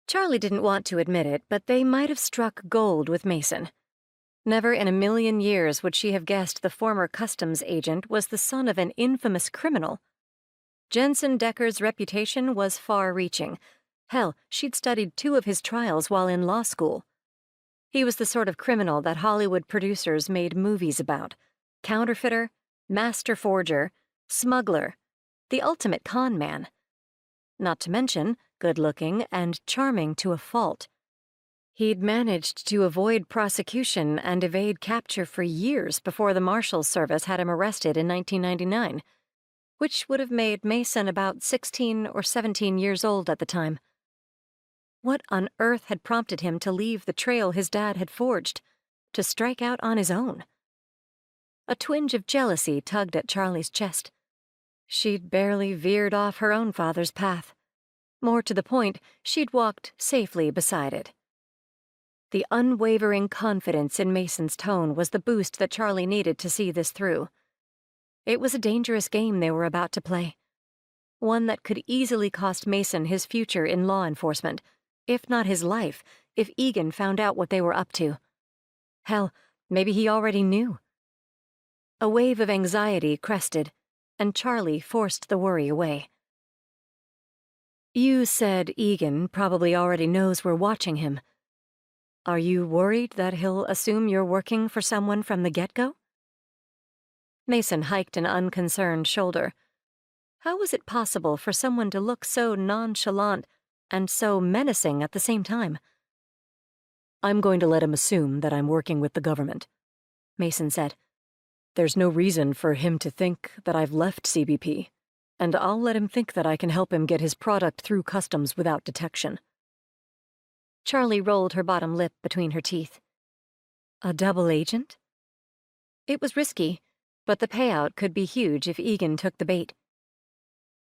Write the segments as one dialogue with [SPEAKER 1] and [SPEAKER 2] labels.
[SPEAKER 1] Charlie didn't want to admit it, but they might have struck gold with Mason. Never in a million years would she have guessed the former customs agent was the son of an infamous criminal. Jensen Decker's reputation was far-reaching. Hell, she'd studied 2 of his trials while in law school. He was the sort of criminal that Hollywood producers made movies about. Counterfeiter, master forger, smuggler, the ultimate con man. Not to mention, good-looking and charming to a fault. He'd managed to avoid prosecution and evade capture for years before the Marshals service had him arrested in 1999, which would have made Mason about 16 or 17 years old at the time. What on earth had prompted him to leave the trail his dad had forged, to strike out on his own? A twinge of jealousy tugged at Charlie's chest. She'd barely veered off her own father's path. More to the point, she'd walked safely beside it. The unwavering confidence in Mason's tone was the boost that Charlie needed to see this through. It was a dangerous game they were about to play. One that could easily cost Mason his future in law enforcement, if not his life, if Egan found out what they were up to. Hell, maybe he already knew. A wave of anxiety crested, and Charlie forced the worry away. You said Egan probably already knows we're watching him. Are you worried that he'll assume you're working for someone from the get-go? Mason hiked an unconcerned shoulder. How was it possible for someone to look so nonchalant and so menacing at the same time? I'm going to let him assume that I'm working with the government, Mason said. There's no reason for him to think that I've left CBP, and I'll let him think that I can help him get his product through customs without detection. Charlie rolled her bottom lip between her teeth. A double agent? It was risky, but the payout could be huge if Egan took the bait.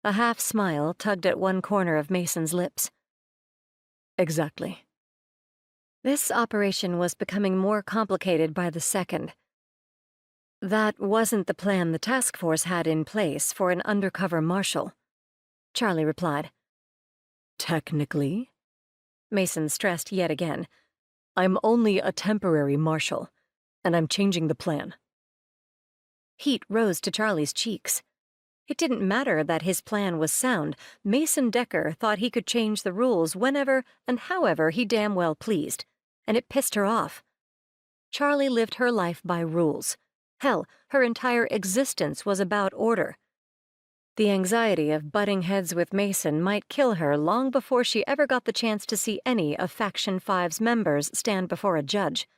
[SPEAKER 1] A half-smile tugged at one corner of Mason's lips. Exactly. This operation was becoming more complicated by the second. That wasn't the plan the task force had in place for an undercover marshal, Charlie replied. Technically, Mason stressed yet again, I'm only a temporary marshal, and I'm changing the plan. Heat rose to Charlie's cheeks. It didn't matter that his plan was sound. Mason Decker thought he could change the rules whenever and however he damn well pleased, and it pissed her off. Charlie lived her life by rules. Hell, her entire existence was about order. The anxiety of butting heads with Mason might kill her long before she ever got the chance to see any of Faction 5's members stand before a judge.